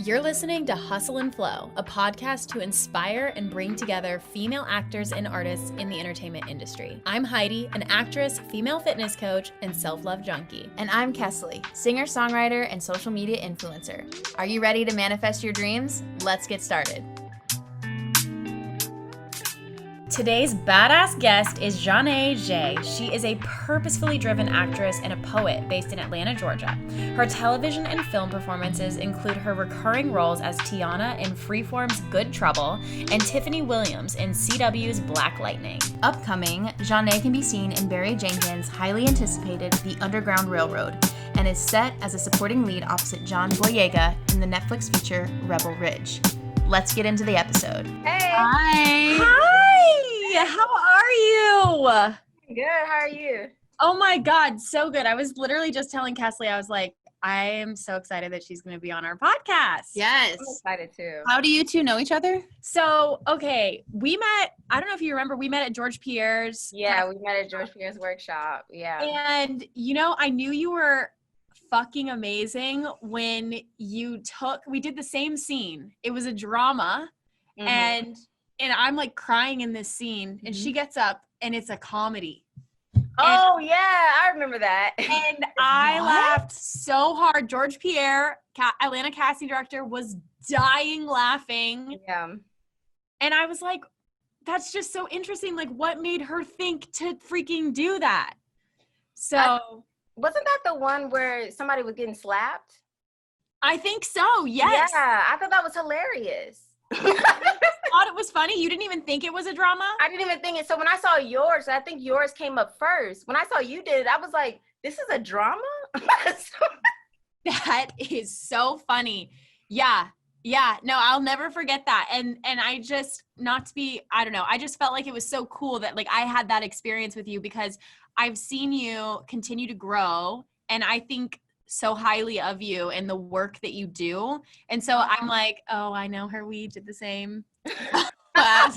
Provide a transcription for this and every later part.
You're listening to Hustle and Flow, a podcast to inspire and bring together female actors and artists in the entertainment industry. I'm Heidi, an actress, female fitness coach, and self-love junkie. And I'm Kesley, singer-songwriter and social media influencer. Are you ready to manifest your dreams? Let's get started. Today's badass guest is Zsané Jhé. She is a purposefully driven actress and a poet based in Atlanta, Georgia. Her television and film performances include her recurring roles as Tiana in Freeform's Good Trouble and Tiffany Williams in CW's Black Lightning. Upcoming, Zsané can be seen in Barry Jenkins' highly anticipated The Underground Railroad and is set as a supporting lead opposite John Boyega in the Netflix feature Rebel Ridge. Let's get into the episode. Hey. Hi. Hi. How are you? Good. How are you? Oh my God. So good. I was literally just telling Kesley, I was like, I am so excited that she's going to be on our podcast. Yes. I'm excited too. How do you two know each other? So, okay. We met, I don't know if you remember, we met at George Pierre's. Yeah, we met at George Pierre's workshop. Yeah. And, you know, I knew you were fucking amazing when we did the same scene. It was a drama. Mhm. And I'm like crying in this scene and she gets up and it's a comedy. Oh, yeah. I remember that. And I laughed so hard. George Pierre, Atlanta casting director, was dying laughing. Yeah. And I was like, that's just so interesting. Like, what made her think to freaking do that? So Wasn't that the one where somebody was getting slapped? I think so. Yes. Yeah. I thought that was hilarious. Thought it was funny. You didn't even think it was a drama? I didn't even think it. So when I saw yours, I think yours came up first. When I saw you did it, I was like, this is a drama? That is so funny. Yeah. Yeah. No, I'll never forget that. And I just, not to be, I don't know, I just felt like it was so cool that like I had that experience with you because I've seen you continue to grow and I think so highly of you and the work that you do. And so I'm like, oh, I know her. We did the same class.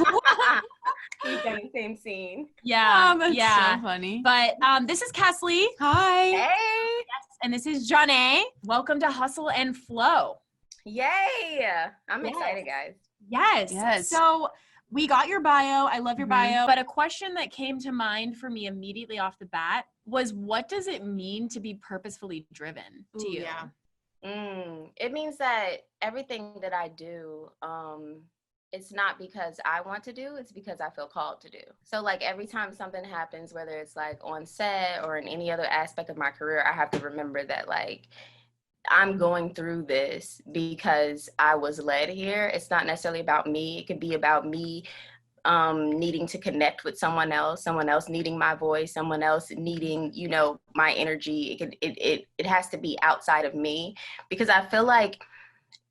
We've done the same scene. Yeah. That's yeah. so funny. But this is Kesley. Hi. Hey. Yes. And this is Zsané. Welcome to Hustle and Flow. Yay. I'm Yes. excited, guys. Yes. So we got your bio. I love your Mhm. bio. But a question that came to mind for me immediately off the bat was, what does it mean to be purposefully driven to you? Yeah. It means that everything that I do, it's not because I want to do, it's because I feel called to do. So like every time something happens, whether it's like on set or in any other aspect of my career, I have to remember that like I'm going through this because I was led here. It's not necessarily about me. It could be about me needing to connect with someone else needing my voice, someone else needing, you know, my energy. It has to be outside of me because I feel like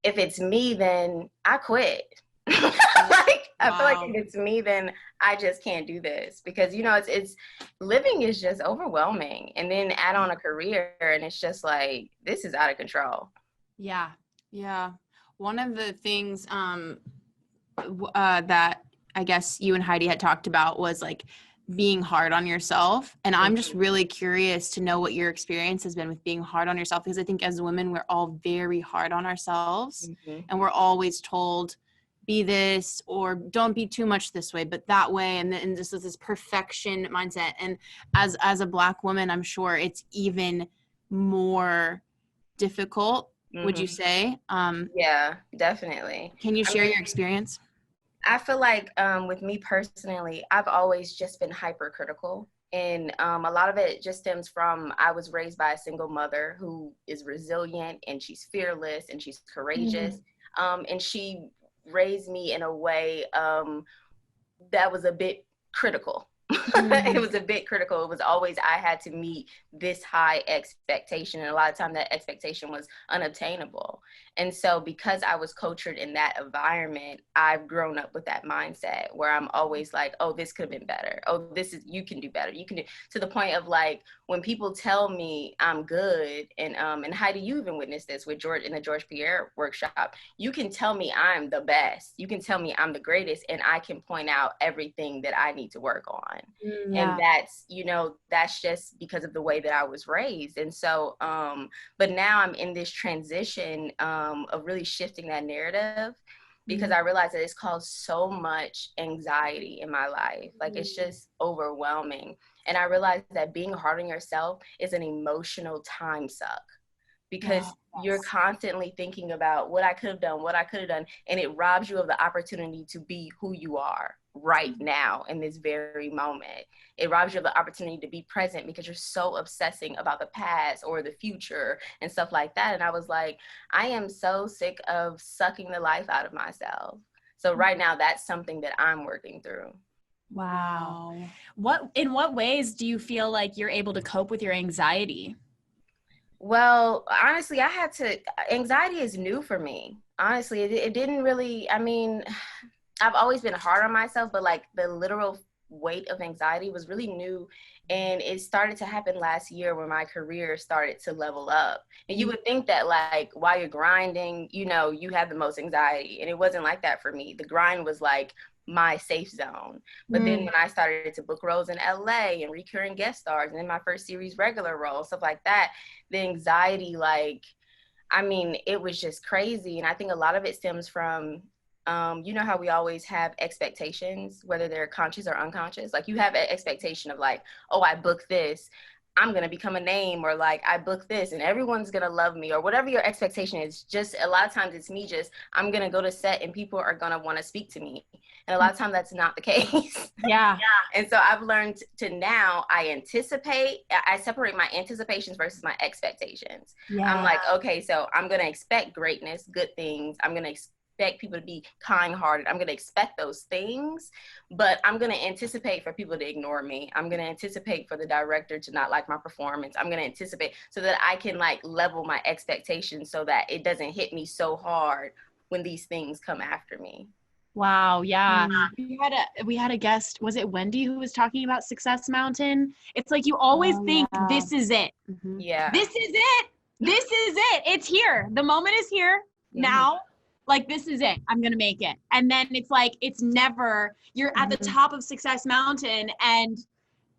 if it's me, then I quit. Like I feel like if it's me, then I just can't do this because, you know, it's living is just overwhelming and then add on a career and it's just like, this is out of control. Yeah. Yeah. One of the things that I guess you and Heidi had talked about was like being hard on yourself. And I'm just really curious to know what your experience has been with being hard on yourself, because I think as women, we're all very hard on ourselves and we're always told be this or don't be too much this way, but that way. And then this is this perfection mindset. And as a Black woman, I'm sure it's even more difficult. Would you say? Yeah, definitely. Can you share your experience? I feel like with me personally, I've always just been hypercritical. And a lot of it just stems from I was raised by a single mother who is resilient and she's fearless and she's courageous. And she raised me in a way that was a bit critical. It was a bit critical. It was always I had to meet this high expectation. And a lot of time that expectation was unobtainable. And so because I was cultured in that environment, I've grown up with that mindset where I'm always like, oh, this could have been better. Oh, you can do better. You can do, to the point of like, when people tell me I'm good, and Heidi, you even witnessed this with George in the George Pierre workshop, you can tell me I'm the best. You can tell me I'm the greatest, and I can point out everything that I need to work on. And that's, you know, that's just because of the way that I was raised. And so, but now I'm in this transition of really shifting that narrative, because I realized that it's caused so much anxiety in my life. Like, it's just overwhelming. And I realized that being hard on yourself is an emotional time suck, because you're constantly thinking about what I could have done, and it robs you of the opportunity to be who you are right now in this very moment. It robs you of the opportunity to be present because you're so obsessing about the past or the future and stuff like that. And I was like, I am so sick of sucking the life out of myself. So right now, that's something that I'm working through. Wow. In what ways do you feel like you're able to cope with your anxiety? Well, honestly, anxiety is new for me. Honestly, it didn't really, I mean, I've always been hard on myself, but like the literal weight of anxiety was really new. And it started to happen last year when my career started to level up. And you would think that, like, while you're grinding, you know, you have the most anxiety. And it wasn't like that for me. The grind was like my safe zone. But then when I started to book roles in LA and recurring guest stars, and then my first series regular role, stuff like that, the anxiety, like, I mean, it was just crazy. And I think a lot of it stems from, you know how we always have expectations, whether they're conscious or unconscious. Like, you have an expectation of like, oh, I booked this, I'm going to become a name, or like, I booked this and everyone's going to love me, or whatever your expectation is. Just a lot of times it's me, just, I'm going to go to set and people are going to want to speak to me. And a lot of times that's not the case. Yeah. And so I've learned to now I separate my anticipations versus my expectations. Yeah. I'm like, okay, so I'm going to expect greatness, good things. I'm going to expect people to be kind-hearted. I'm going to expect those things, but I'm going to anticipate for people to ignore me. I'm going to anticipate for the director to not like my performance. I'm going to anticipate so that I can like level my expectations so that it doesn't hit me so hard when these things come after me. Wow. Yeah. We had a guest, was it Wendy, who was talking about Success Mountain? It's like, you always think this is it. Yeah. This is it. This is it. It's here. The moment is here now. Like, this is it. I'm going to make it. And then it's like, it's never, you're at the top of Success Mountain and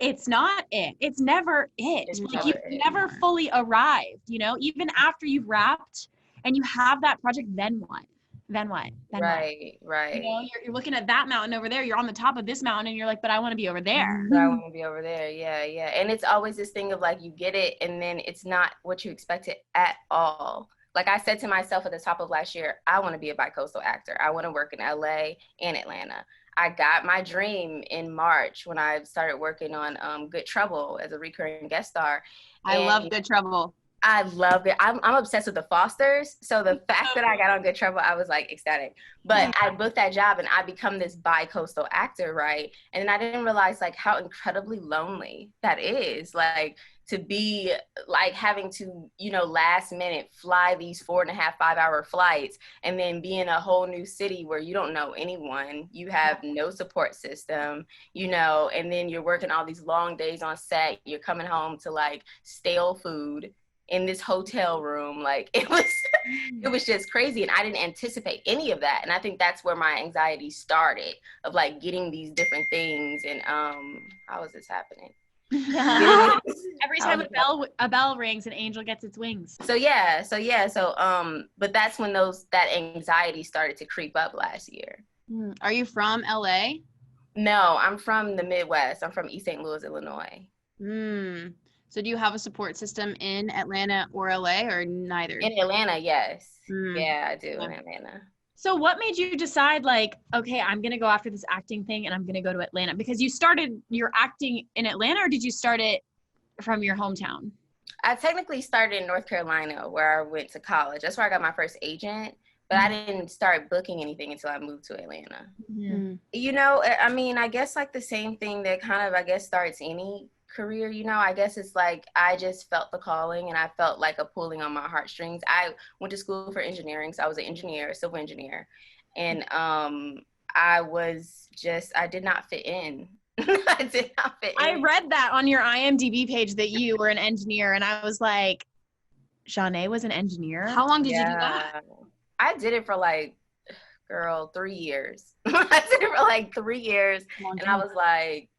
it's not it. It's never it. It's like, never you've it. never fully arrived, you know, even after you've wrapped and you have that project, then what? Then what? Then Right. what? You know, you're looking at that mountain over there. You're on the top of this mountain and you're like, but I want to be over there. But I want to be over there. Yeah, yeah. And it's always this thing of like, you get it and then it's not what you expected at all. Like, I said to myself at the top of last year, I want to be a bi-coastal actor. I want to work in LA and Atlanta. I got my dream in March when I started working on Good Trouble as a recurring guest star. I love Good Trouble. I love it. I'm obsessed with the Fosters. So the fact that I got on Good Trouble, I was like ecstatic. But I booked that job and I become this bi-coastal actor, right? And then I didn't realize like how incredibly lonely that is. Like, to be like having to, you know, last minute fly these 4.5, 5 hour flights and then be in a whole new city where you don't know anyone. You have no support system, you know, and then you're working all these long days on set. You're coming home to like stale food in this hotel room. Like, it was just crazy. And I didn't anticipate any of that. And I think that's where my anxiety started, of like getting these different things. And how is this happening? Every time a bell rings, an angel gets its wings. So but that's when that anxiety started to creep up last year. Are you from LA? No, I'm from the Midwest. I'm from East St. Louis, Illinois. So do you have a support system in Atlanta or LA, or neither? In Atlanta, yes. Yeah, I do in Atlanta. So what made you decide, like, okay, I'm going to go after this acting thing and I'm going to go to Atlanta? Because you started your acting in Atlanta, or did you start it from your hometown? I technically started in North Carolina, where I went to college. That's where I got my first agent. But I didn't start booking anything until I moved to Atlanta. You know, I mean, I guess like the same thing that kind of, I guess, starts any career, you know. I guess it's like I just felt the calling and I felt like a pulling on my heartstrings. I went to school for engineering, so I was an engineer, a civil engineer, and I did not fit in. I did not fit in. I read that on your IMDb page that you were an engineer, and I was like, Zsané was an engineer? How long did you do that? I did it for like, 3 years. I did it for like 3 years, and I was like,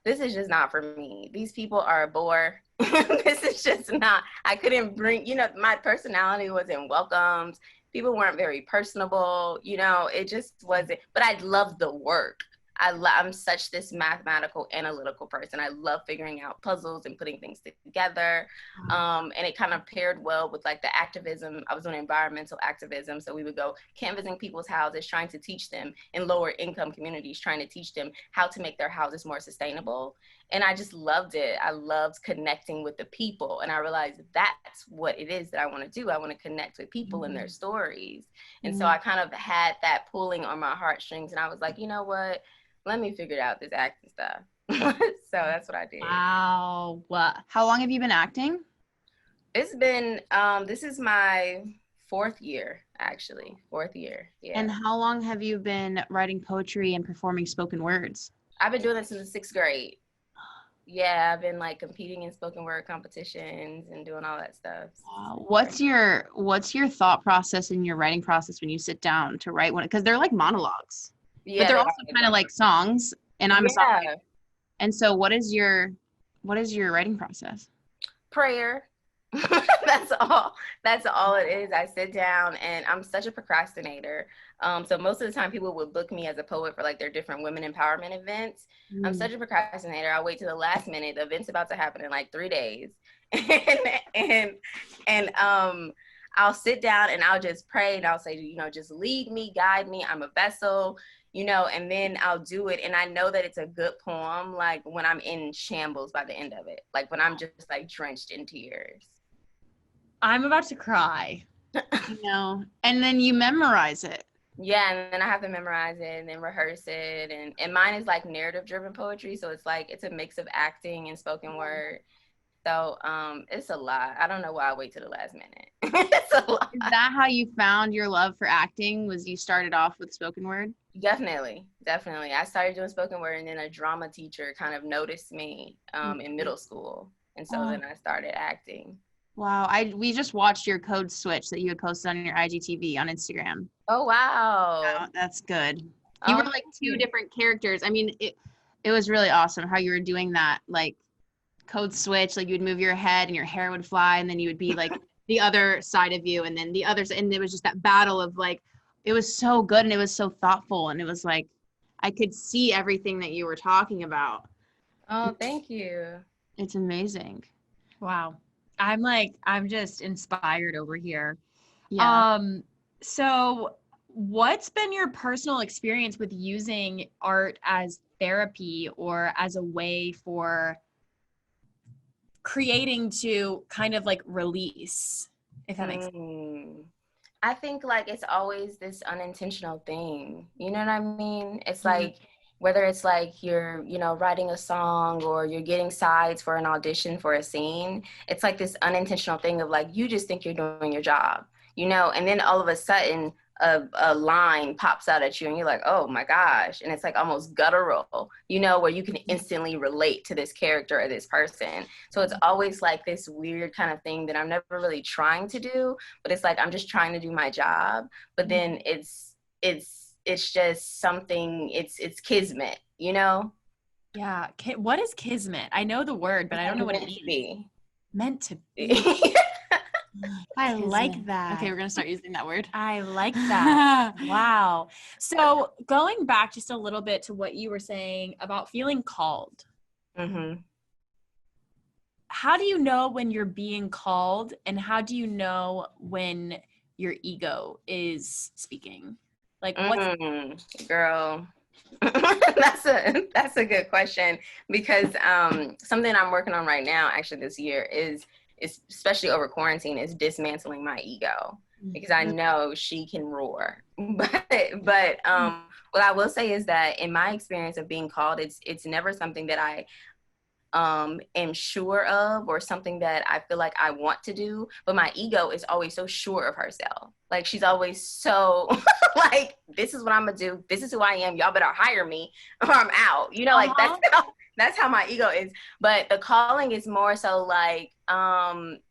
this is just not for me. These people are a bore. This is just not, I couldn't bring, my personality wasn't welcomed. People weren't very personable, it just wasn't, but I love the work. I'm such this mathematical, analytical person. I love figuring out puzzles and putting things together. And it kind of paired well with like the activism. I was doing environmental activism. So we would go canvassing people's houses, trying to teach them in lower income communities, trying to teach them how to make their houses more sustainable. And I just loved it. I loved connecting with the people. And I realized that's what it is that I want to do. I want to connect with people and their stories. And so I kind of had that pulling on my heartstrings. And I was like, you know what? Let me figure out this acting stuff. So that's what I did. Wow. How long have you been acting? It's been, this is my 4th year, actually. 4th year. Yeah. And how long have you been writing poetry and performing spoken words? I've been doing this since the 6th grade. Yeah, I've been like competing in spoken word competitions and doing all that stuff. Wow. What's your thought process in your writing process when you sit down to write one? Because they're like monologues. Yeah, but they're also kind of like songs, and I'm a songwriter. And so what is your writing process? Prayer. That's all it is. I sit down, and I'm such a procrastinator. So most of the time people would book me as a poet for like their different women empowerment events. I'm such a procrastinator. I'll wait to the last minute. The event's about to happen in like 3 days. and I'll sit down and I'll just pray, and I'll say, just lead me, guide me. I'm a vessel. And then I'll do it. And I know that it's a good poem, like when I'm in shambles by the end of it, like when I'm just like drenched in tears. I'm about to cry. And then you memorize it. Yeah, and then I have to memorize it and then rehearse it. And mine is like narrative driven poetry. So it's like, it's a mix of acting and spoken word. So it's a lot. I don't know why I wait to the last minute. It's a lot. Is that how you found your love for acting? Was you started off with spoken word? Definitely. I started doing spoken word, and then a drama teacher kind of noticed me in middle school. And so then I started acting. Wow. We just watched your code switch that you had posted on your IGTV on Instagram. Oh, wow. Wow, that's good. You were like 2 different characters. I mean, it was really awesome how you were doing that, like code switch, like you would move your head and your hair would fly, and then you would be like the other side of you, and then the others, and it was just that battle of like, it was so good, and it was so thoughtful, and it was like I could see everything that you were talking about. Oh, thank you. It's amazing. Wow. I'm just inspired over here. Yeah. So what's been your personal experience with using art as therapy or as a way for creating to kind of like release, if that makes sense? I think like it's always this unintentional thing. You know what I mean? It's like, whether it's like you're, writing a song or you're getting sides for an audition for a scene, it's like this unintentional thing of like, you just think you're doing your job, and then all of a sudden a line pops out at you and you're like, oh my gosh. And it's like almost guttural, where you can instantly relate to this character or this person. So it's always like this weird kind of thing that I'm never really trying to do, but it's like, I'm just trying to do my job. But then it's just something, it's kismet, Yeah. What is kismet? I know the word, but I don't know what it means. Meant to be. I like that. Okay, we're gonna start using that word. I like that. Wow. So going back just a little bit to what you were saying about feeling called. How do you know when you're being called, and how do you know when your ego is speaking? Like what's girl. That's a good question, because something I'm working on right now actually this year is especially over quarantine, is dismantling my ego, because I know she can roar. But what I will say is that in my experience of being called, it's never something that I am sure of or something that I feel like I want to do, but my ego is always so sure of herself. Like she's always so like, this is what I'm gonna do, this is who I am, y'all better hire me or I'm out, like that's how my ego is. But the calling is more so like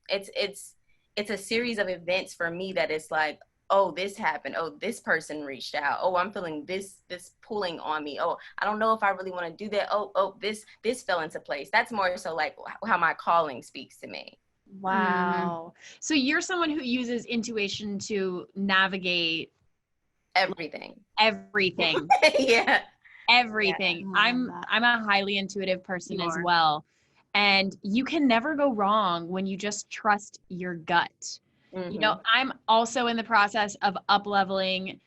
it's a series of events for me that it's like, oh, this happened. Oh, this person reached out. Oh, I'm feeling this pulling on me. Oh, I don't know if I really want to do that. Oh, this fell into place. That's more so like how my calling speaks to me. Wow. So you're someone who uses intuition to navigate Everything. everything. Yeah. Everything. Yeah, I'm a highly intuitive person You as are. well. And you can never go wrong when you just trust your gut. You know, I'm also in the process of up leveling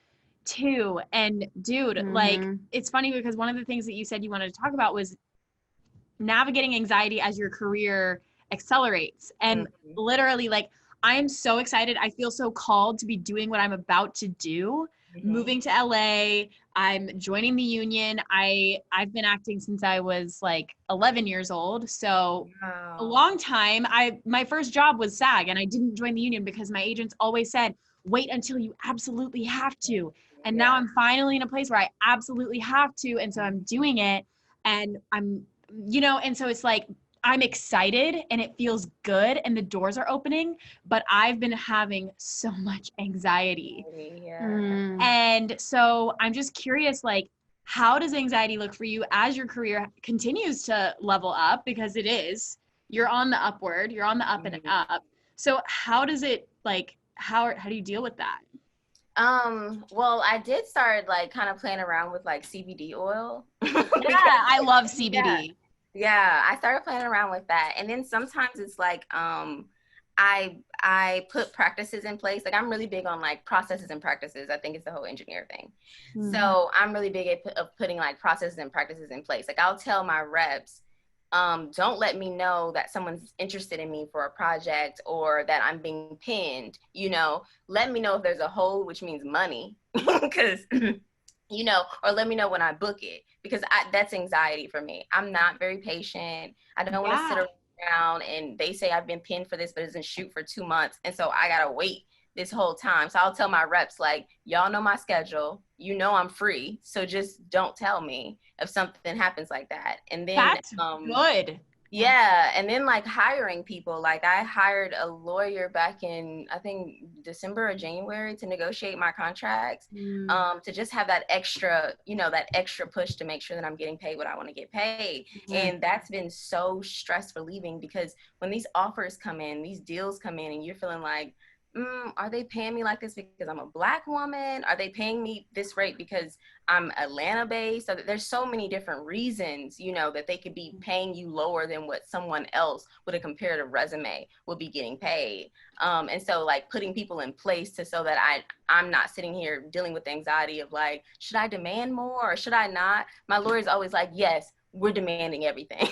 too. And dude, like, it's funny because one of the things that you said you wanted to talk about was navigating anxiety as your career accelerates. And literally, like, I'm so excited. I feel so called to be doing what I'm about to do. Moving to LA, I'm joining the union. I've been acting since I was like 11 years old. So a long time. My first job was SAG, and I didn't join the union because my agents always said, wait until you absolutely have to. And now I'm finally in a place where I absolutely have to. And so I'm doing it, and I'm, you know, and so it's like, I'm excited and it feels good and the doors are opening, but I've been having so much anxiety. And so I'm just curious, like, how does anxiety look for you as your career continues to level up? Because it is, you're on the upward, you're on the up and up. So how does it, like, how do you deal with that? Well, I did start like kind of playing around with like CBD oil. Yeah, I love CBD. Yeah, I started playing around with that. And then sometimes it's like I put practices in place. Like, I'm really big on like processes and practices. I think it's the whole engineer thing. So I'm really big at putting like processes and practices in place. Like, I'll tell my reps, don't let me know that someone's interested in me for a project or that I'm being pinned, you know, let me know if there's a hold, which means money, because, you know, or let me know when I book it, because that's anxiety for me. I'm not very patient. I don't want to sit around and they say I've been pinned for this, but it doesn't shoot for 2 months. And so I got to wait this whole time. So I'll tell my reps, like, y'all know my schedule. You know I'm free. So just don't tell me if something happens like that. And then that's good. Yeah. And then like hiring people, like I hired a lawyer back in, I think, December or January to negotiate my contracts, to just have that extra, you know, that extra push to make sure that I'm getting paid what I want to get paid. And that's been so stress relieving, because when these offers come in, these deals come in, and you're feeling like, are they paying me like this because I'm a Black woman? Are they paying me this rate because I'm Atlanta based? So there's so many different reasons, you know, that they could be paying you lower than what someone else with a comparative resume will be getting paid. And so like putting people in place so that I'm not sitting here dealing with the anxiety of like, should I demand more or should I not? My lawyer's always like, yes, we're demanding everything.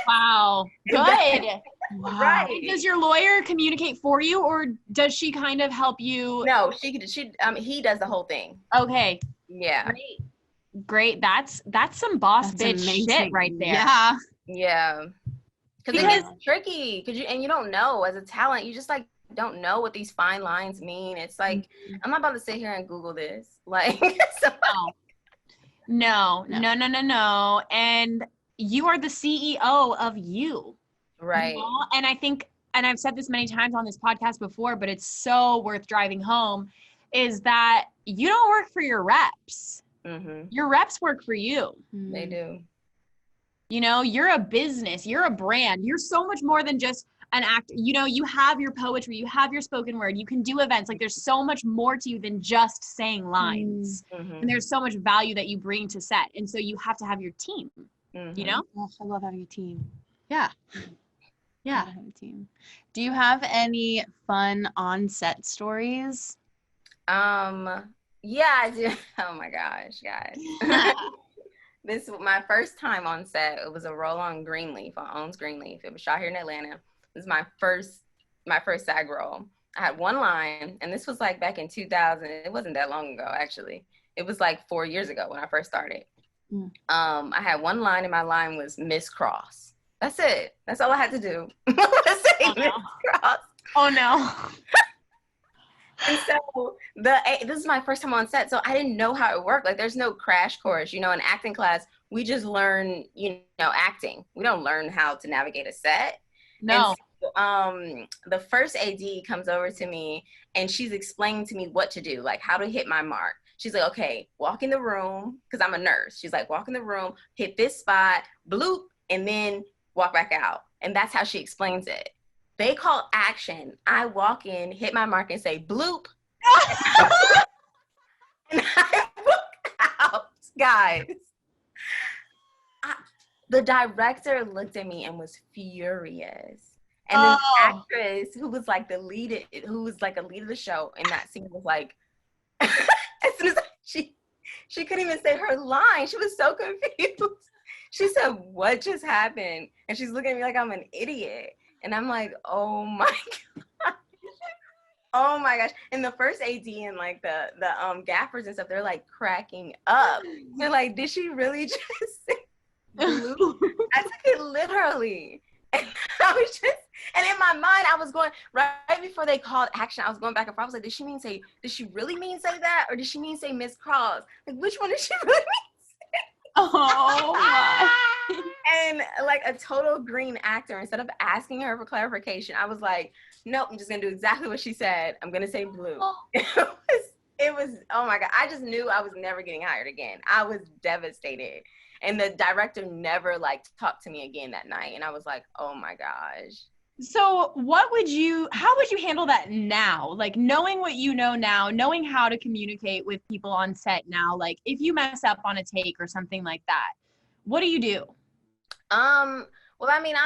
Wow. Good. Wow. Right. Does your lawyer communicate for you, or does she kind of help you? No, he does the whole thing. Okay. Yeah. Great. That's some boss bitch shit right there. Yeah. Because it's tricky. And you don't know, as a talent, you just like don't know what these fine lines mean. It's like, I'm not about to sit here and Google this. Like, so. No. And you are the CEO of you. Right. You know? And I think, and I've said this many times on this podcast before, but it's so worth driving home, is that you don't work for your reps. Your reps work for you. They do. You know, you're a business, you're a brand, you're so much more than just an actor. You know, you have your poetry, you have your spoken word, you can do events. Like, there's so much more to you than just saying lines. And there's so much value that you bring to set. And so you have to have your team, you know? Oh, I love having a team. Yeah. I love having a team. Do you have any fun on-set stories? Yeah, I do. Oh my gosh, guys. This was my first time on set. It was a role on Greenleaf, on Owns Greenleaf. It was shot here in Atlanta. This is my first SAG role. I had one line, and this was like back in 2000. It wasn't that long ago, actually. It was like 4 years ago when I first started. I had one line, and my line was Miss Cross. That's it. That's all I had to do. Say Miss Cross. Oh no. And so this is my first time on set, so I didn't know how it worked. Like, there's no crash course, you know. In acting class, we just learn, you know, acting. We don't learn how to navigate a set. No. the first AD comes over to me and she's explaining to me what to do, like how to hit my mark. She's like, okay, walk in the room, because I'm a nurse. She's like, walk in the room, hit this spot, bloop, and then walk back out. And that's how she explains it. They call action. I walk in, hit my mark, and say, bloop. And I walk out, guys. The director looked at me and was furious. And then the actress who was like a lead of the show in that scene was like, as soon as she couldn't even say her line. She was so confused. She said, what just happened? And she's looking at me like I'm an idiot. And I'm like, oh my God. Oh my gosh. And the first AD and like the gaffers and stuff, they're like cracking up. They're like, did she really just say blue? I took it literally. And I was just, and in my mind, I was going, right before they called action, I was going back and forth. I was like, did she really mean say that? Or did she mean say Miss Cross? Like, which one did she really mean say? Oh my. And like a total green actor, instead of asking her for clarification, I was like, nope, I'm just gonna do exactly what she said. I'm gonna say blue. It was, oh my God. I just knew I was never getting hired again. I was devastated. And the director never like talked to me again that night. And I was like, oh my gosh. So how would you handle that now? Like knowing what you know now, knowing how to communicate with people on set now, like if you mess up on a take or something like that, what do you do? Well, I mean,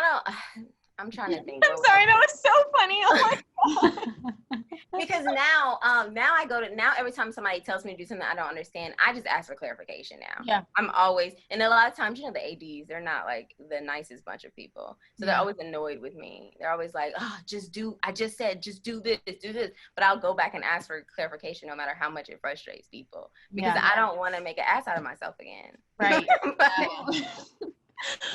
I'm trying to think. I'm sorry, that was so funny. Oh my God. Because now every time somebody tells me to do something I don't understand, I just ask for clarification now. Yeah. I'm always, and a lot of times, the ADs, they're not like the nicest bunch of people. So they're always annoyed with me. They're always like, oh, just do this. But I'll go back and ask for clarification no matter how much it frustrates people. Because I don't want to make an ass out of myself again. Right.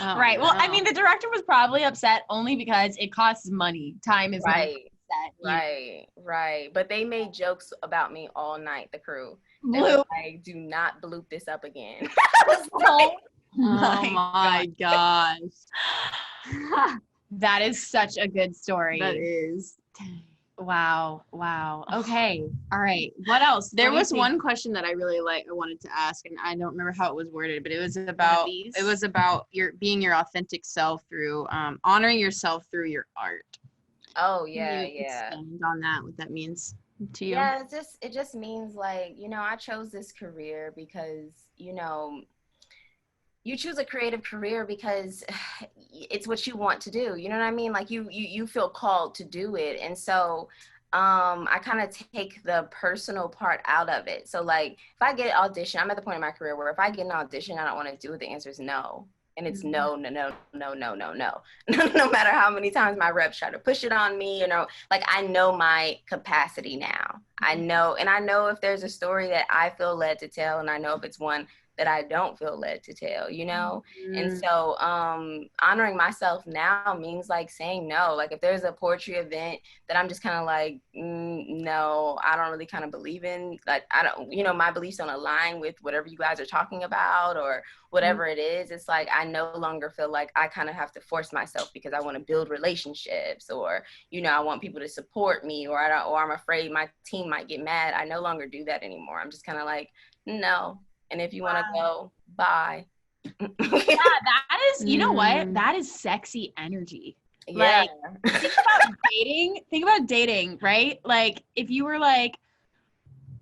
Right. Well, I mean, the director was probably upset only because it costs money. Time is money. Right. But they made jokes about me all night, the crew. They Blue. were like, do not bloop this up again. Oh my gosh. That is such a good story. That is. Wow. Okay. All right. What else? There was one question that I really I wanted to ask, and I don't remember how it was worded, but it was about being your authentic self through honoring yourself through your art. Oh yeah, Can you expand on that, what that means to you? Yeah, it just means like, I chose this career because, you choose a creative career because it's what you want to do. You know what I mean? Like you feel called to do it. And so I kind of take the personal part out of it. So like if I get an audition, I'm at the point in my career where if I get an audition, I don't want to do it, the answer is no. And it's no. No matter how many times my reps try to push it on me, like I know my capacity now. I know if there's a story that I feel led to tell, and I know if it's one that I don't feel led to tell, And so honoring myself now means like saying no. Like if there's a poetry event that I'm just kind of like, no, I don't really kind of believe in, like, I don't, my beliefs don't align with whatever you guys are talking about or whatever it is. It's like, I no longer feel like I kind of have to force myself because I want to build relationships or, I want people to support me or I'm afraid my team might get mad. I no longer do that anymore. I'm just kind of like, no. And if you want to go, bye. Yeah, that is, you know what? That is sexy energy. Yeah. Like, think about dating, right? Like, if you were like,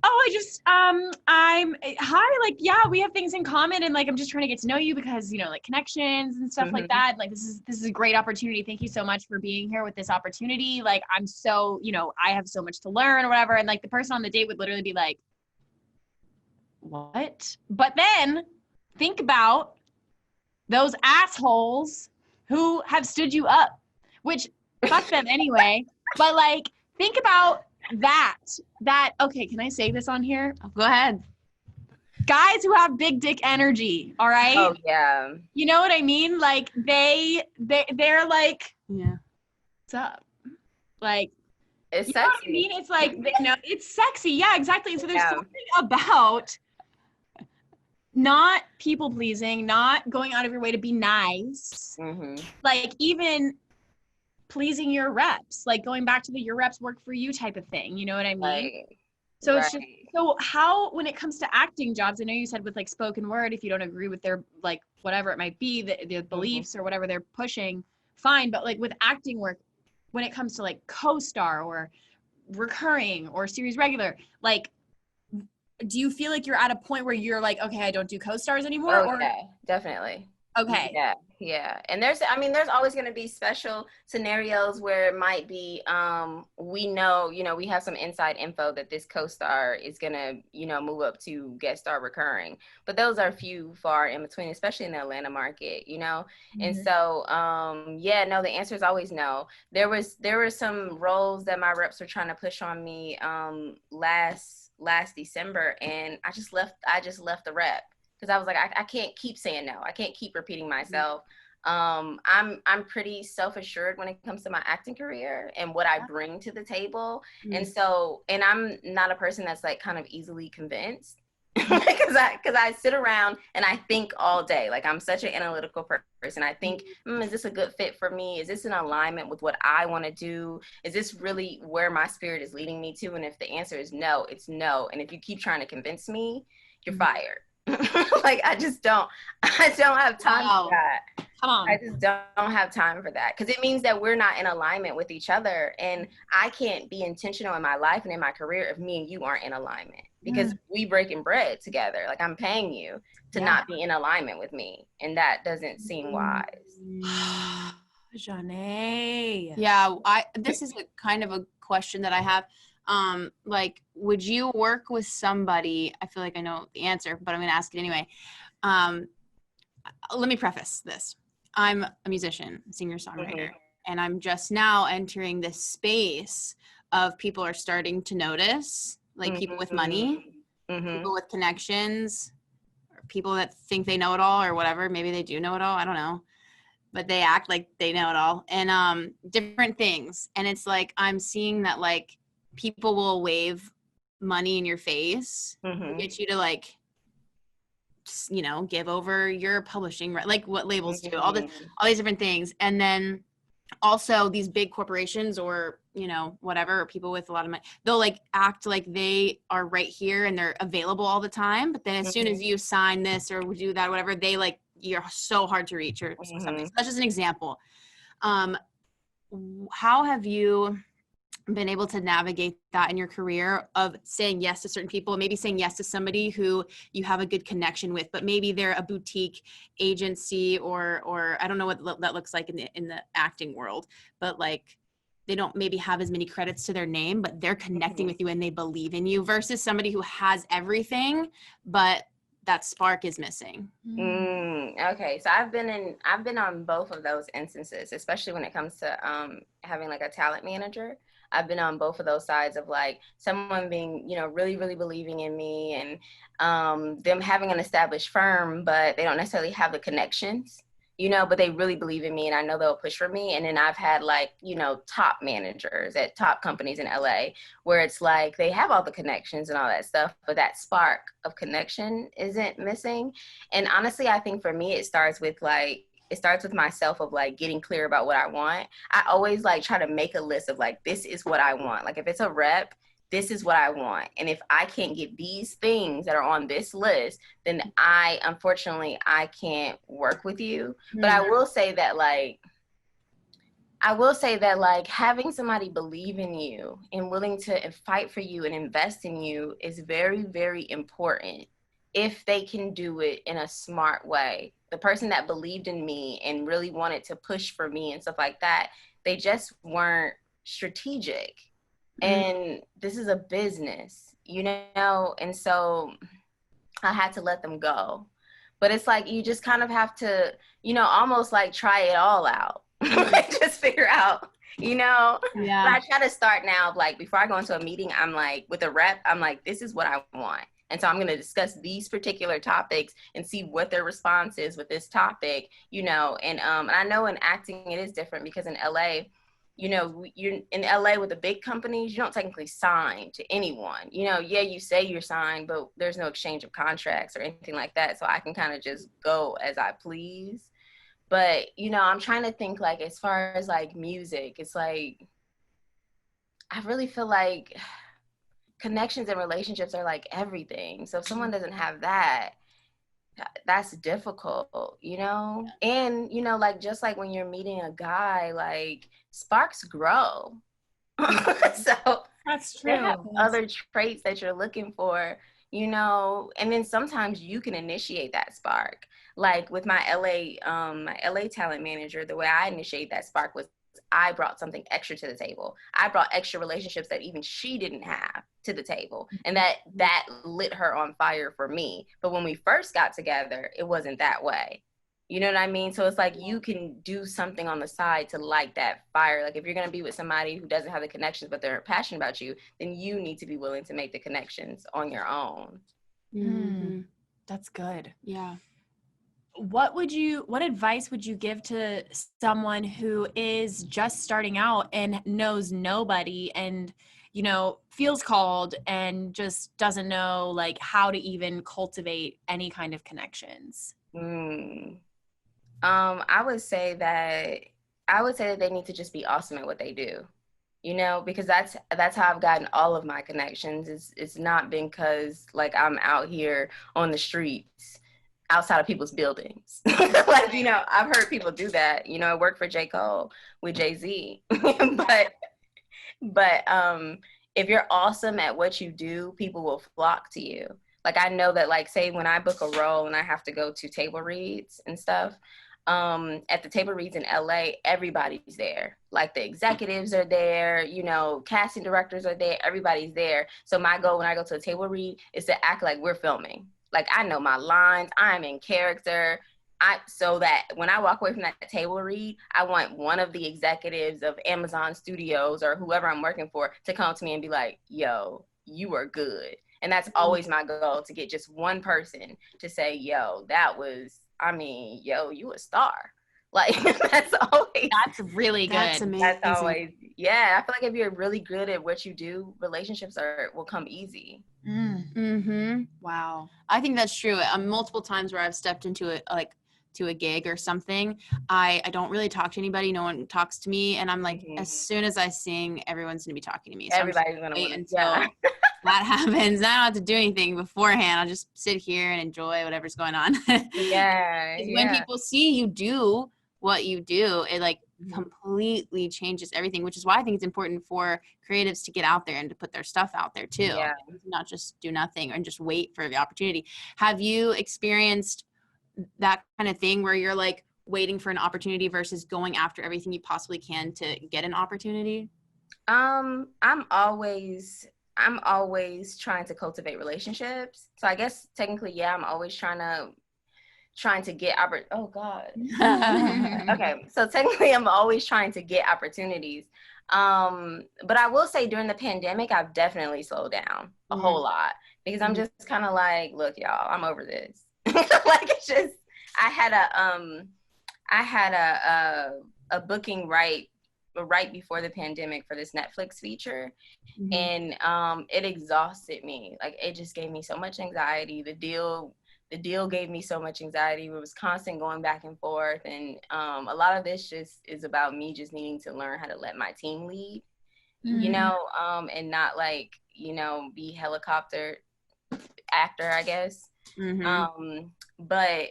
oh, I'm hi, like, yeah, we have things in common and like, I'm just trying to get to know you because, like connections and stuff like that. Like, this is a great opportunity. Thank you so much for being here with this opportunity. Like, I'm so, I have so much to learn or whatever. And like the person on the date would literally be like, what? But then think about those assholes who have stood you up, which fuck them anyway. But like, think about that, okay, can I say this on here? Go ahead. Guys who have big dick energy, all right? Oh yeah. You know what I mean? Like they're like, yeah, what's up? Like, it's you sexy. know what I mean? It's like, it's sexy. Yeah, exactly. So there's something about not people pleasing, not going out of your way to be nice. Like even pleasing your reps, like going back to the your reps work for you type of thing. You know what I mean? Right. So right. it's just, so how, when it comes to acting jobs, I know you said with like spoken word, if you don't agree with their, like, whatever it might be, the beliefs or whatever they're pushing, fine. But like with acting work, when it comes to like co-star or recurring or series regular, like, do you feel like you're at a point where you're like, okay, I don't do co-stars anymore? Oh, or yeah, definitely. okay. Yeah. And there's always going to be special scenarios where it might be, we know, we have some inside info that this co-star is going to, move up to guest star recurring. But those are few far in between, especially in the Atlanta market. And so, no, the answer is always no. There were some roles that my reps were trying to push on me last December, and I just left the rep. Because I was like, I can't keep saying no. I can't keep repeating myself. I'm pretty self-assured when it comes to my acting career and what I bring to the table. And so, and I'm not a person that's like kind of easily convinced because I sit around and I think all day. Like, I'm such an analytical person. I think, is this a good fit for me? Is this in alignment with what I want to do? Is this really where my spirit is leading me to? And if the answer is no, it's no. And if you keep trying to convince me, you're fired. Like, I don't have time for that. Come on. I just don't have time for that, because it means that we're not in alignment with each other, and I can't be intentional in my life and in my career if me and you aren't in alignment, because we breaking bread together. Like, I'm paying you to not be in alignment with me, and that doesn't seem wise. Zsané. Yeah, this is a kind of a question that I have. Like, would you work with somebody? I feel like I know the answer, but I'm going to ask it anyway. Let me preface this. I'm a musician, singer-songwriter, and I'm just now entering this space of people are starting to notice, like people with money, people with connections, or people that think they know it all or whatever. Maybe they do know it all. I don't know. But they act like they know it all, and different things. And it's like, I'm seeing that, like, people will wave money in your face to get you to, like, give over your publishing, like what labels do, all these different things. And then also these big corporations or, whatever, or people with a lot of money, they'll like act like they are right here and they're available all the time. But then as soon as you sign this or do that, whatever, they like, you're so hard to reach or something. So that's just an example. How have you been able to navigate that in your career of saying yes to certain people, maybe saying yes to somebody who you have a good connection with, but maybe they're a boutique agency or I don't know what that looks like in the acting world, but like they don't maybe have as many credits to their name, but they're connecting with you and they believe in you, versus somebody who has everything, but that spark is missing. Okay, so I've been on both of those instances, especially when it comes to having like a talent manager. I've been on both of those sides of like someone being, really, really believing in me, and them having an established firm, but they don't necessarily have the connections, but they really believe in me and I know they'll push for me. And then I've had like, top managers at top companies in LA where it's like they have all the connections and all that stuff, but that spark of connection isn't missing. And honestly, I think for me, it starts with myself of like getting clear about what I want. I always like try to make a list of like, this is what I want. Like if it's a rep, this is what I want. And if I can't get these things that are on this list, then unfortunately, I can't work with you. But I will say that having somebody believe in you and willing to fight for you and invest in you is very, very important if they can do it in a smart way. The person that believed in me and really wanted to push for me and stuff like that, they just weren't strategic. And this is a business, and so I had to let them go. But it's like, you just kind of have to, almost like try it all out. Just figure out, Yeah. But I try to start now, like before I go into a meeting, I'm like, with a rep, I'm like, this is what I want. And so I'm going to discuss these particular topics and see what their response is with this topic, and I know in acting it is different because in LA, you're in LA with the big companies, you don't technically sign to anyone. You say you're signed, but there's no exchange of contracts or anything like that. So I can kind of just go as I please. But, you know, I'm trying to think, like, as far as like music, it's like, I really feel like connections and relationships are like everything. So if someone doesn't have that, that's difficult, you know? And, you know, like, just like when you're meeting a guy, like, sparks grow. So That's they true. have other traits that you're looking for, you know, and then sometimes you can initiate that spark. Like with my LA talent manager, the way I initiated that spark was I brought something extra to the table. I brought extra relationships that even she didn't have to the table. And that lit her on fire for me. But when we first got together, it wasn't that way. You know what I mean? So it's like you can do something on the side to light that fire. Like if you're going to be with somebody who doesn't have the connections, but they're passionate about you, then you need to be willing to make the connections on your own. Mm-hmm. That's good. Yeah. What advice would you give to someone who is just starting out and knows nobody and, you know, feels called and just doesn't know like how to even cultivate any kind of connections? I would say that they need to just be awesome at what they do, you know, because that's how I've gotten all of my connections. It's not been because like I'm out here on the streets outside of people's buildings. Like, you know, I've heard people do that. You know, I worked for J. Cole with Jay-Z. but if you're awesome at what you do, people will flock to you. Like I know that, like, say when I book a role and I have to go to table reads and stuff, at the table reads in LA, everybody's there. Like the executives are there, you know, casting directors are there, everybody's there. So my goal when I go to a table read is to act like we're filming. Like I know my lines, I'm in character. So that when I walk away from that table read, I want one of the executives of Amazon Studios or whoever I'm working for to come to me and be like, yo, you are good. And that's always my goal, to get just one person to say, yo, you a star. Like that's really good. That's amazing. That's always, yeah. I feel like if you're really good at what you do, relationships will come easy. Mm-hmm. Wow. I think that's true. Multiple times where I've stepped into to a gig or something, I don't really talk to anybody. No one talks to me. And I'm like, as soon as I sing, everyone's going to be talking to me. So everybody's going to wait until that happens. I don't have to do anything beforehand. I'll just sit here and enjoy whatever's going on. Yeah. When people see you do what you do, it like completely changes everything, which is why I think it's important for creatives to get out there and to put their stuff out there too. Yeah. Not just do nothing and just wait for the opportunity. Have you experienced that kind of thing where you're like waiting for an opportunity versus going after everything you possibly can to get an opportunity? I'm always trying to cultivate relationships. So I guess technically, yeah, I'm always trying to get oh God. Okay. So technically I'm always trying to get opportunities. But I will say during the pandemic, I've definitely slowed down a whole lot because I'm just kind of like, look, y'all, I'm over this. Like it's just, I had a booking right before the pandemic for this Netflix feature. And it exhausted me. Like it just gave me so much anxiety. The deal gave me so much anxiety. It was constant going back and forth. And a lot of this just is about me just needing to learn how to let my team lead, you know, and not like, you know, be helicopter actor, I guess. But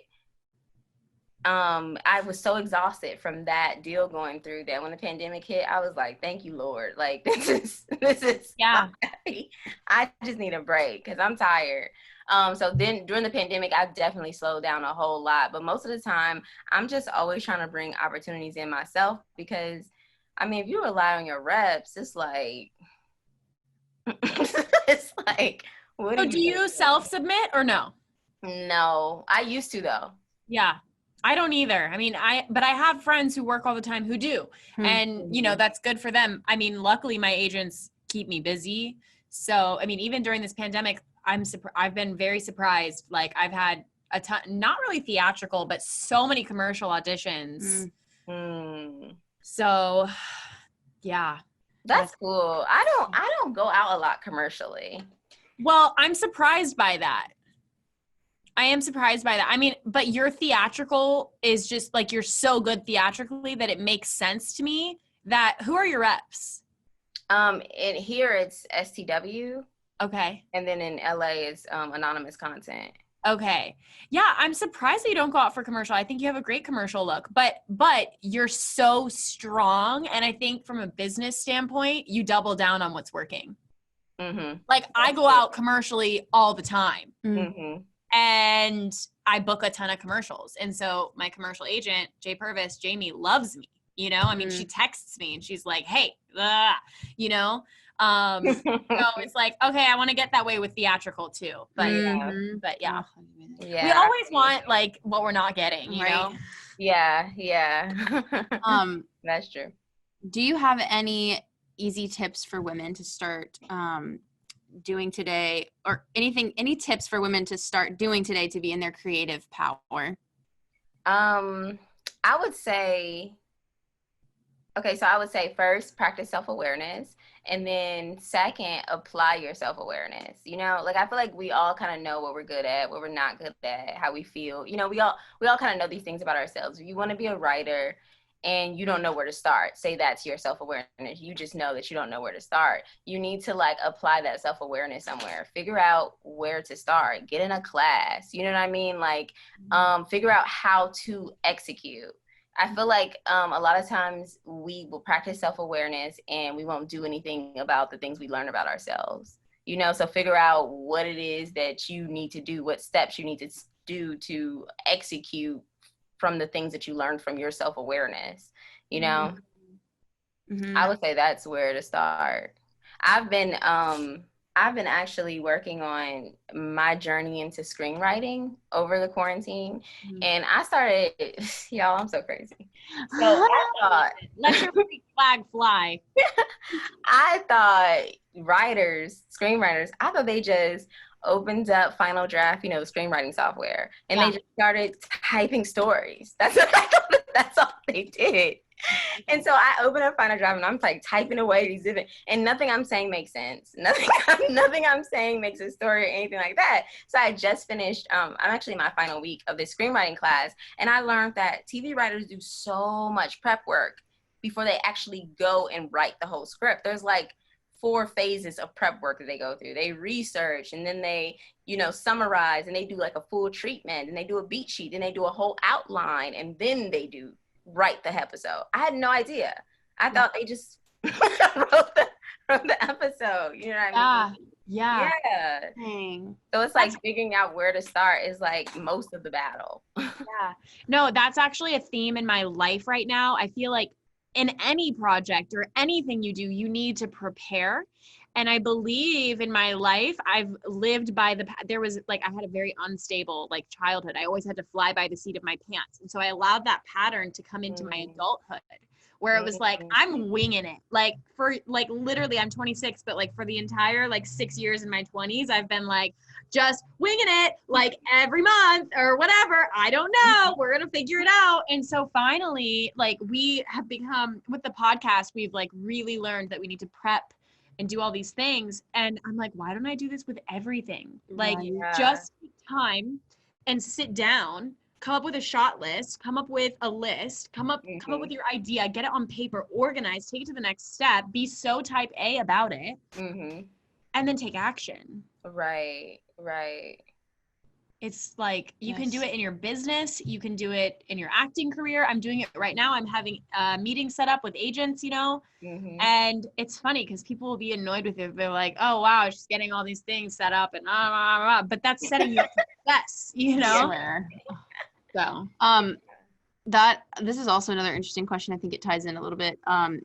I was so exhausted from that deal going through that when the pandemic hit, I was like, thank you, Lord. Like this is yeah. I just need a break because I'm tired. So then during the pandemic, I've definitely slowed down a whole lot. But most of the time, I'm just always trying to bring opportunities in myself because, I mean, if you rely on your reps, it's like, what So do you self-submit or no? No, I used to though. Yeah. I don't either. I mean, but I have friends who work all the time who do. And, you know, that's good for them. I mean, luckily my agents keep me busy. So, I mean, even during this pandemic, I've been very surprised. Like I've had a ton, not really theatrical, but so many commercial auditions. So yeah. That's cool. I don't go out a lot commercially. Well, I'm surprised by that. I am surprised by that. I mean, but your theatrical is just like, you're so good theatrically that it makes sense to me. That who are your reps? And here it's STW, Okay. and then in LA it's anonymous content. Okay. Yeah, I'm surprised that you don't go out for commercial. I think you have a great commercial look, but you're so strong, and I think from a business standpoint, you double down on what's working. Mm-hmm. Like I go out commercially all the time. Mm-hmm. And I book a ton of commercials. And so my commercial agent, Jay Purvis, Jamie, loves me. You know, I mean, she texts me and she's like, hey, you know, so it's like, okay, I want to get that way with theatrical too. But yeah. We always want like what we're not getting, you know? Yeah. That's true. Do you have any easy tips for women to start doing today, or any tips for women to start doing today to be in their creative power? I would say first, practice self-awareness, and then second, apply your self-awareness. You know, like I feel like we all kind of know what we're good at, what we're not good at, how we feel. You know, we all kind of know these things about ourselves. If you want to be a writer and you don't know where to start, say that to your self-awareness. You just know that you don't know where to start. You need to like apply that self-awareness somewhere. Figure out where to start. Get in a class. You know what I mean? Like, figure out how to execute. I feel like a lot of times we will practice self-awareness and we won't do anything about the things we learn about ourselves. You know, so figure out what it is that you need to do, what steps you need to do to execute from the things that you learned from your self-awareness, you know? I would say that's where to start. I've been actually working on my journey into screenwriting over the quarantine. And I started, y'all, I'm so crazy. So I thought, let your flag fly. I thought screenwriters, I thought they just opened up Final Draft, you know, the screenwriting software, and they just started typing stories. That's what I thought. That's all they did. And so I open up Final Draft and I'm like typing away these different, and nothing I'm saying makes sense. Nothing I'm saying makes a story or anything like that. So I just finished, I'm actually in my final week of this screenwriting class, and I learned that TV writers do so much prep work before they actually go and write the whole script. There's like 4 phases of prep work that they go through. They research, and then they, you know, summarize, and they do like a full treatment, and they do a beat sheet, and they do a whole outline, and then they write the episode. I had no idea. I thought they just wrote the episode. You know what I mean? Yeah. Dang. So it's like figuring out where to start is like most of the battle. Yeah. No, that's actually a theme in my life right now. I feel like in any project or anything you do, you need to prepare. And I believe in my life, I've lived by there was like, I had a very unstable like childhood. I always had to fly by the seat of my pants. And so I allowed that pattern to come into my adulthood, where it was like, I'm winging it. Like for like, literally I'm 26, but like for the entire like 6 years in my 20s, I've been like, just winging it like every month or whatever. I don't know. We're going to figure it out. And so finally, like we have become, with the podcast, we've like really learned that we need to prep and do all these things. And I'm like, why don't I do this with everything? Like just take time and sit down, come up with a shot list, come up with a list, come up with your idea, get it on paper, organize, take it to the next step, be so type A about it, and then take action. Right. It's like, you can do it in your business. You can do it in your acting career. I'm doing it right now. I'm having a meeting set up with agents, you know, and it's funny because people will be annoyed with it. They're like, oh, wow, she's getting all these things set up and but that's setting you up for success, you know? So, this is also another interesting question. I think it ties in a little bit,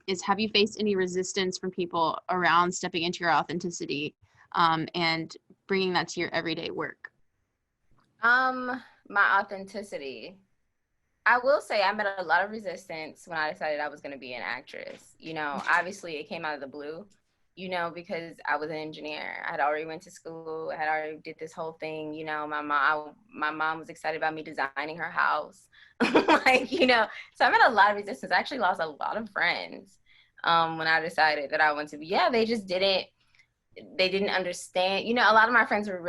is have you faced any resistance from people around stepping into your authenticity and bringing that to your everyday work? My authenticity. I will say I met a lot of resistance when I decided I was going to be an actress. You know, obviously it came out of the blue, you know, because I was an engineer. I had already went to school. I had already did this whole thing. You know, my mom was excited about me designing her house. Like, you know, so I met a lot of resistance. I actually lost a lot of friends when I decided that I wanted to be, they didn't understand. You know, a lot of my friends were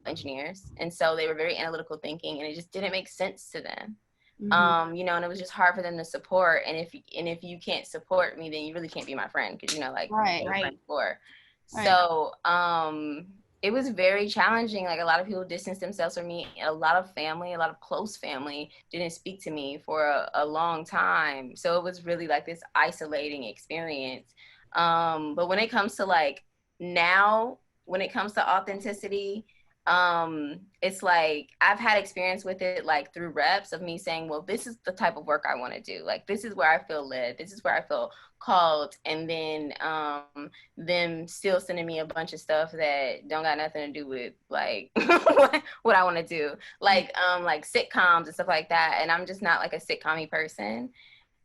engineers, and so they were very analytical thinking, and it just didn't make sense to them. Mhm. You know, and it was just hard for them to support. And if you can't support me, then you really can't be my friend, because, you know, like, Right. what are Right. friends for? Right. So it was very challenging. Like, a lot of people distanced themselves from me. A lot of family, a lot of close family didn't speak to me for a long time. So it was really like this isolating experience. But when it comes to like now, when it comes to authenticity, it's like I've had experience with it, like through reps of me saying, well, this is the type of work I want to do. Like, this is where I feel led. This is where I feel called. And then them still sending me a bunch of stuff that don't got nothing to do with like what I want to do, like sitcoms and stuff like that. And I'm just not like a sitcom-y person.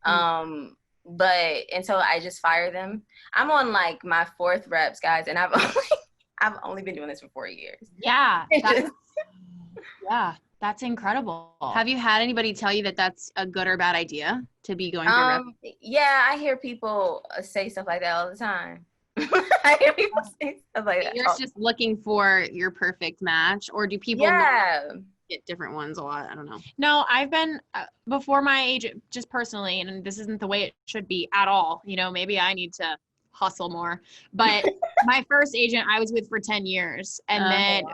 But until I just fire them. I'm on like my 4th reps, guys, and I've only been doing this for 4 years. Yeah. That's incredible. Have you had anybody tell you that that's a good or bad idea to be going for rep? Yeah, I hear people say stuff like that all the time. I hear people say stuff like that. You're just looking for your perfect match, or do people get different ones a lot? I don't know. No, I've been before my agent, just personally, and this isn't the way it should be at all. You know, maybe I need to hustle more. But my first agent I was with for 10 years. And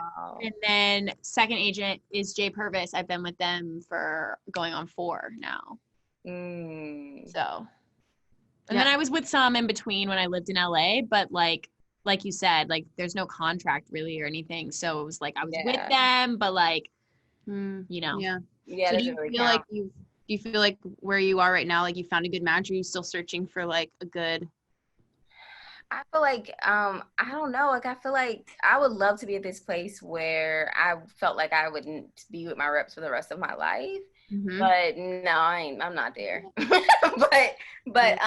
then second agent is Jay Purvis. I've been with them for going on 4 now. So, and then I was with some in between when I lived in LA, but like you said, like there's no contract really or anything. So it was like I was with them, but like, you know. So do you feel like where you are right now, like you found a good match, or are you still searching for like a good? I feel like I don't know, like I feel like I would love to be at this place where I felt like I wouldn't be with my reps for the rest of my life. But no, I'm not there. but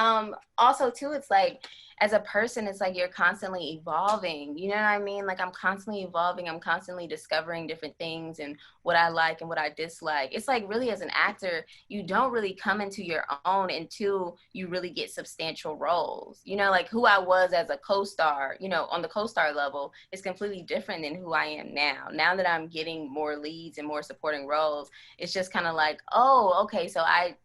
also too, it's like as a person, it's like you're constantly evolving. You know what I mean? Like I'm constantly evolving. I'm constantly discovering different things and what I like and what I dislike. It's like really as an actor, you don't really come into your own until you really get substantial roles. You know, like who I was as a co-star, you know, on the co-star level is completely different than who I am now. Now that I'm getting more leads and more supporting roles, it's just kind of like, oh, okay, so I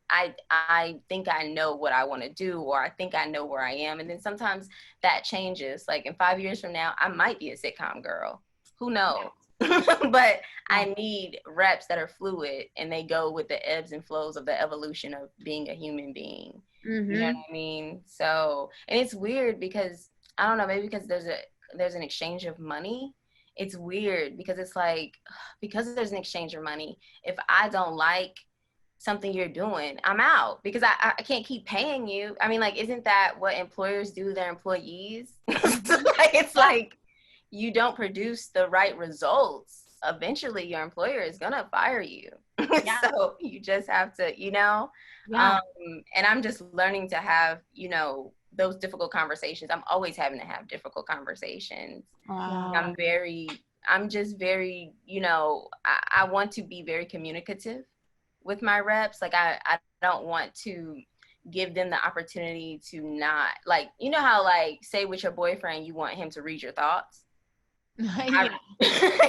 think I know what I want to do, or I think I know where I am. And then sometimes that changes. Like in 5 years from now, I might be a sitcom girl. Who knows? But I need reps that are fluid and they go with the ebbs and flows of the evolution of being a human being. You know what I mean? So, and it's weird because, I don't know, maybe because there's an exchange of money. It's weird because it's like, because there's an exchange of money, if I don't like something you're doing, I'm out, because I can't keep paying you. I mean, like, isn't that what employers do to their employees? Like, it's like, you don't produce the right results, eventually your employer is gonna fire you. So you just have to, you know, and I'm just learning to have, you know, those difficult conversations. I'm always having to have difficult conversations. I'm just very, you know, I want to be very communicative with my reps. Like I don't want to give them the opportunity to not, like, you know how, like, say with your boyfriend, you want him to read your thoughts.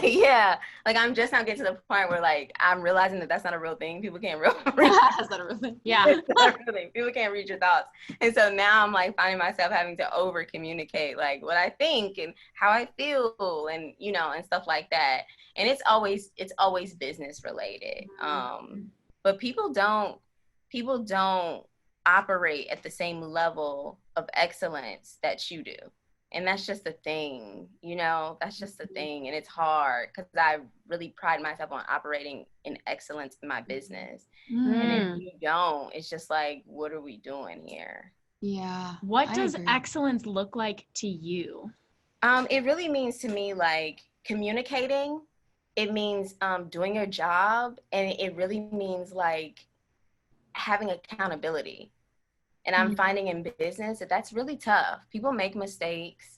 Yeah, like I'm just now getting to the point where like I'm realizing that that's not a real thing. People can't read. That's not a real thing. Yeah, it's not a real thing. People can't read your thoughts, and so now I'm like finding myself having to over communicate like what I think and how I feel, and you know, and stuff like that. And it's always business related. But people don't operate at the same level of excellence that you do. And that's just the thing, you know, that's just the thing. And it's hard because I really pride myself on operating in excellence in my business. And if you don't, it's just like, what are we doing here? Yeah. What does excellence look like to you? It really means to me like communicating. It means doing your job. And it really means like having accountability. And I'm finding in business that that's really tough. People make mistakes.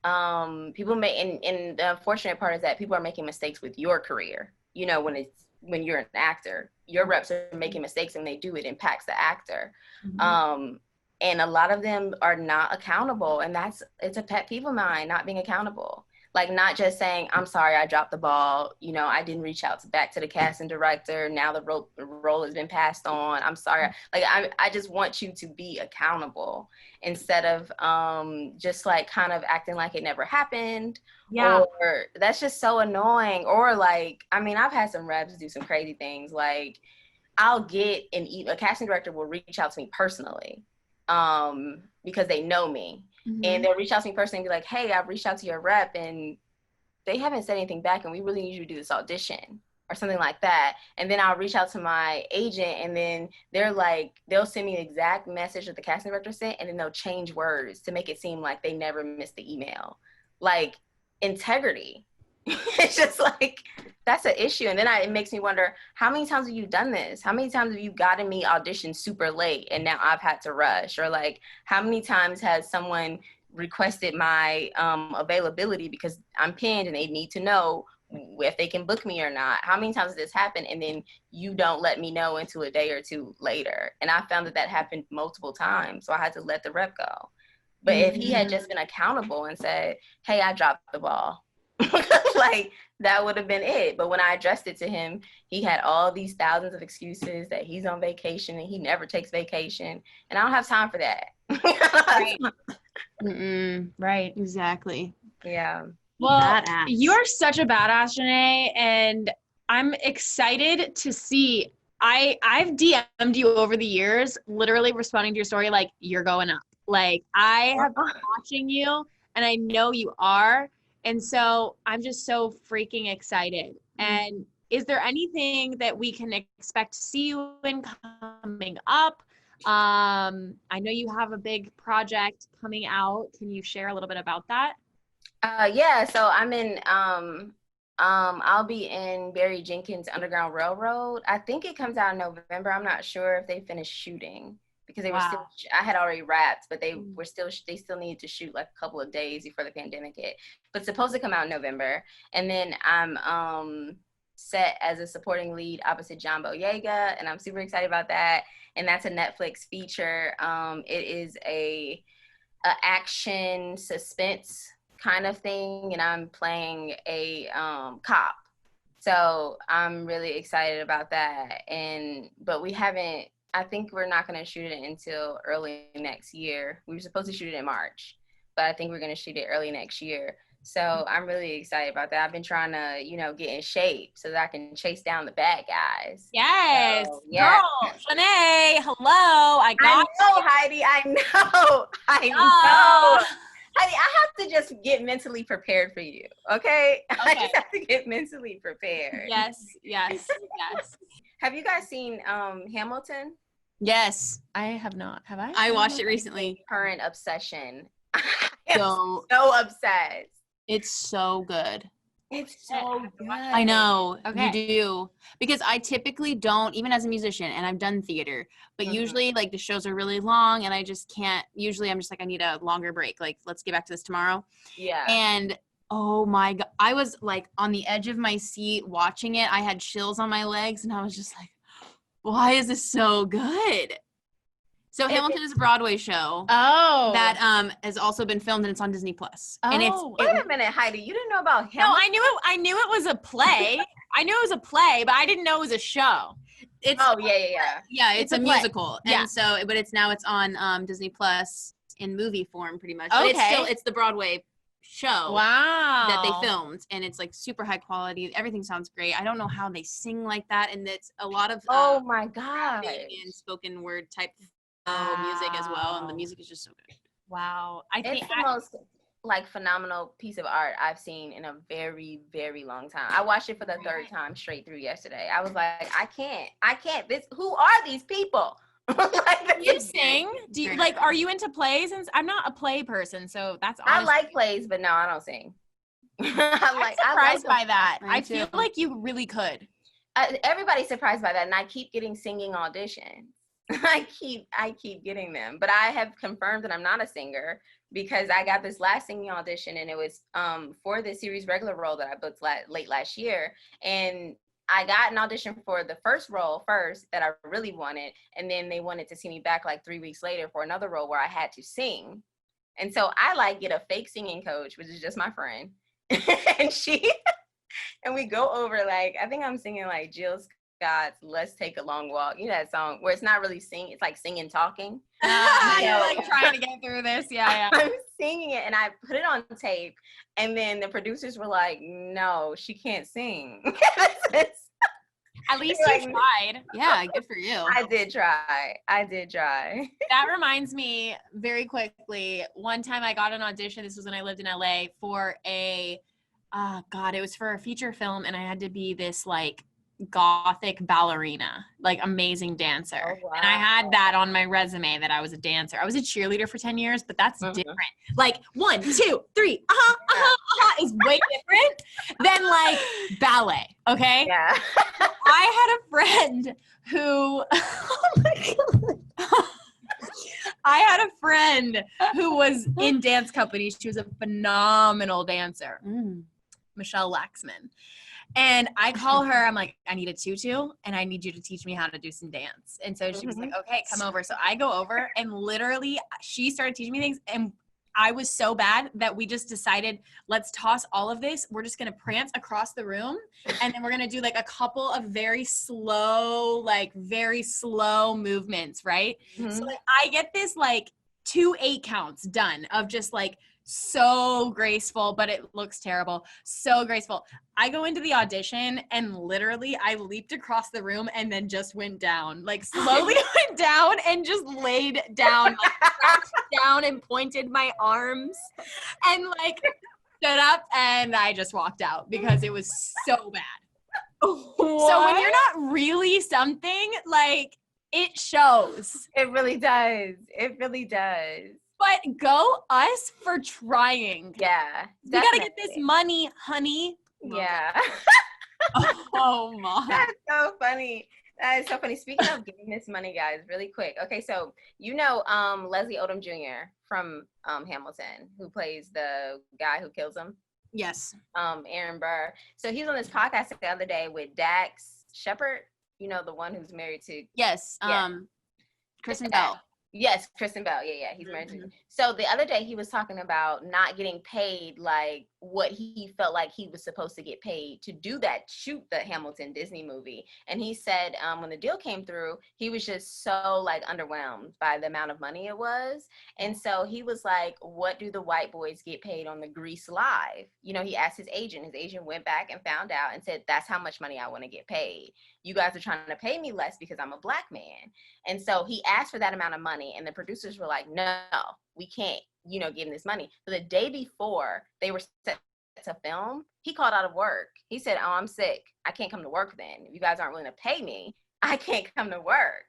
And the unfortunate part is that people are making mistakes with your career. You know, when you're an actor, your reps are making mistakes, and they do, it impacts the actor. And a lot of them are not accountable. And it's a pet peeve of mine, not being accountable. Like, not just saying, I'm sorry, I dropped the ball. You know, I didn't reach out back to the casting director. Now the role has been passed on. I'm sorry. Like, I just want you to be accountable instead of just like kind of acting like it never happened. Yeah. Or that's just so annoying. Or like, I mean, I've had some reps do some crazy things. Like, I'll get a casting director will reach out to me personally because they know me. And they'll reach out to me personally and be like, hey, I've reached out to your rep and they haven't said anything back and we really need you to do this audition or something like that. And then I'll reach out to my agent and then they'll send me the exact message that the casting director sent and then they'll change words to make it seem like they never missed the email. Like, integrity. It's just like, that's an issue. And then it makes me wonder, how many times have you done this? How many times have you gotten me auditioned super late and now I've had to rush? Or like, how many times has someone requested my availability because I'm pinned and they need to know if they can book me or not? How many times has this happened and then you don't let me know until a day or two later? And I found that happened multiple times, so I had to let the rep go. But if he had just been accountable and said, hey, I dropped the ball, like, that would have been it. But when I addressed it to him, he had all these thousands of excuses that he's on vacation and he never takes vacation, and I don't have time for that. Right. Right. Exactly. Yeah. Well, Badass. you're such a badass, Zsané, and I'm excited to see. I've DM'd you over the years, literally responding to your story like, you're going up. Like, I have been watching you and I know you are. And so I'm just so freaking excited. And is there anything that we can expect to see you in coming up? I know you have a big project coming out. Can you share a little bit about that? Yeah, so I'm in I'll be in Barry Jenkins' Underground Railroad. I think it comes out in November. I'm not sure if they finished shooting because they were still, I had already wrapped, but they still needed to shoot like a couple of days before the pandemic hit. But it's supposed to come out in November. And then I'm set as a supporting lead opposite John Boyega, and I'm super excited about that. And that's a Netflix feature. It is a action suspense kind of thing, and I'm playing a cop. So I'm really excited about that. But we haven't, I think we're not going to shoot it until early next year. We were supposed to shoot it in March, but I think we're going to shoot it early next year. So I'm really excited about that. I've been trying to, get in shape so that I can chase down the bad guys. Yes. So, yeah. Girl, Zsané, hello. I know, Heidi. I know. Heidi, I have to just get mentally prepared for you, okay? I just have to get mentally prepared. Yes. Have you guys seen Hamilton? Yes. I have not. Have I? I watched it recently. Current obsession. So obsessed. It's so good. It's so good. I know. Okay. You do. Because I typically don't, even as a musician, and I've done theater, but usually like the shows are really long and I just can't, usually I'm just like, I need a longer break. Like, let's get back to this tomorrow. Yeah. And oh my God, I was like on the edge of my seat watching it. I had chills on my legs and I was just like, why is this so good? So Hamilton is a Broadway show that has also been filmed and it's on Disney Plus. And wait a minute, Heidi, you didn't know about Hamilton? No, I knew it was a play. I knew it was a play, but I didn't know it was a show. Yeah, it's a musical. Yeah. And so, but it's on Disney Plus in movie form pretty much. Okay. But it's the Broadway show that they filmed, and it's like super high quality. Everything sounds great. I don't know how they sing like that, and it's a lot of oh my God, and spoken word type music as well, and the music is just so good. Wow. It's the most like phenomenal piece of art I've seen in a very, very long time. I watched it for the third time straight through yesterday. I was like, I can't. Who are these people? Like, you sing? Do you like? Are you into plays? And I'm not a play person, so that's. I like plays, but no, I don't sing. I'm surprised by that. I feel too. like you really could. Everybody's surprised by that, and I keep getting singing auditions. I keep getting them, but I have confirmed that I'm not a singer because I got this last singing audition, and it was for the series regular role that I booked late last year, and I got an audition for the first role first that I really wanted, and then they wanted to see me back like 3 weeks later for another role where I had to sing, and so I get a fake singing coach, which is just my friend, and we go over, like, I think I'm singing like Jill Scott's "Let's Take a Long Walk." You know that song where it's not really singing, it's like singing, talking. You're like trying to get through this. Yeah. I'm singing it, and I put it on tape, and then the producers were like, "No, she can't sing." At least you tried. Yeah, good for you. I did try. That reminds me very quickly. One time I got an audition. This was when I lived in LA for it was for a feature film, and I had to be this like gothic ballerina, like amazing dancer. Oh, wow. And I had that on my resume that I was a dancer. I was a cheerleader for 10 years, but that's different. Like 1, 2, 3, is way different than like ballet. Okay. Yeah. I had a friend who, oh my God. I had a friend who was in dance company. She was a phenomenal dancer, Michelle Laxman. And I call her, I'm like, I need a tutu and I need you to teach me how to do some dance. And so she was like, okay, come over. So I go over and literally she started teaching me things. And I was so bad that we just decided, let's toss all of this. We're just going to prance across the room. And then we're going to do like a couple of very slow movements. Right. So like I get this like 2 8 counts done of just like so graceful, but it looks terrible. So graceful. I go into the audition and literally I leaped across the room and then just went down, like slowly went down and just laid down, like crouched down and pointed my arms and like stood up and I just walked out because it was so bad. What? So when you're not really something, like it shows. It really does. It really does. But go us for trying. Yeah. We gotta get this money, honey. Yeah. Oh my. That's so funny. That is so funny. Speaking of getting this money, guys, really quick. Okay, so you know Leslie Odom Jr. from Hamilton, who plays the guy who kills him? Yes. Aaron Burr. So he's on this podcast the other day with Dax Shepard, you know, the one who's married to Yes. Kristen Bell. Yes, Kristen Bell. Yeah, he's married to. So the other day he was talking about not getting paid like what he felt like he was supposed to get paid to do that, shoot the Hamilton Disney movie. And he said when the deal came through, he was just so like underwhelmed by the amount of money it was. And so he was like, what do the white boys get paid on the Grease Live? You know, he asked his agent. His agent went back and found out and said, that's how much money I want to get paid. You guys are trying to pay me less because I'm a black man. And so he asked for that amount of money, and the producers were like, no, we can't, you know, give him this money. So the day before they were set to film, he called out of work. He said, oh, I'm sick. I can't come to work then. If you guys aren't willing to pay me, I can't come to work.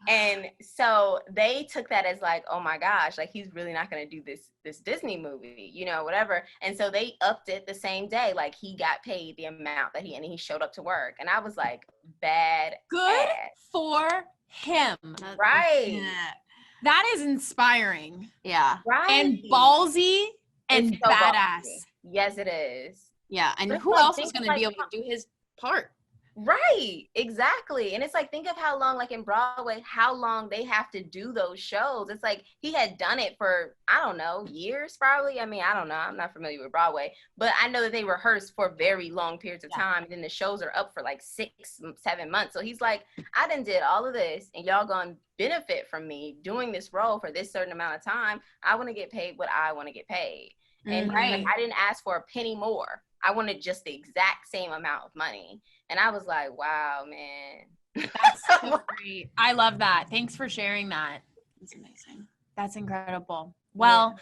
And so they took that as like, oh my gosh, like he's really not going to do this Disney movie, you know, whatever. And so they upped it the same day. Like he got paid the amount that he showed up to work. And I was like, bad. Good for him. Right. Yeah. That is inspiring. Yeah. Right. And ballsy and It's so badass. ballsy. Yes, it is. Yeah. And It's who like, else is think going to like be able to do his part? Right, exactly. And it's like, think of how long, like in Broadway, how long they have to do those shows. It's like he had done it for, I don't know, years probably. I mean, I don't know. I'm not familiar with Broadway, but I know that they rehearse for very long periods of time. And then the shows are up for like 6-7 months. So he's like, I done did all of this and y'all gonna benefit from me doing this role for this certain amount of time. I want to get paid what I want to get paid. And he's like, I didn't ask for a penny more. I wanted just the exact same amount of money. And I was like, wow, man. That's so great. I love that. Thanks for sharing that. That's amazing. That's incredible. Well,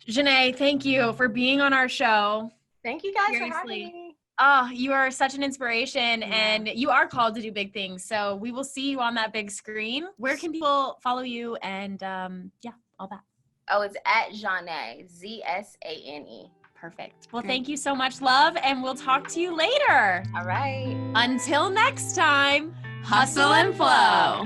Zsané, thank you for being on our show. Thank you guys Seriously. for having me. Oh, you are such an inspiration and you are called to do big things. So we will see you on that big screen. Where can people follow you and all that? Oh, it's at Zsané, Zsane. Perfect. Well, thank you so much, love, and we'll talk to you later. All right. Until next time, Hustle and flow.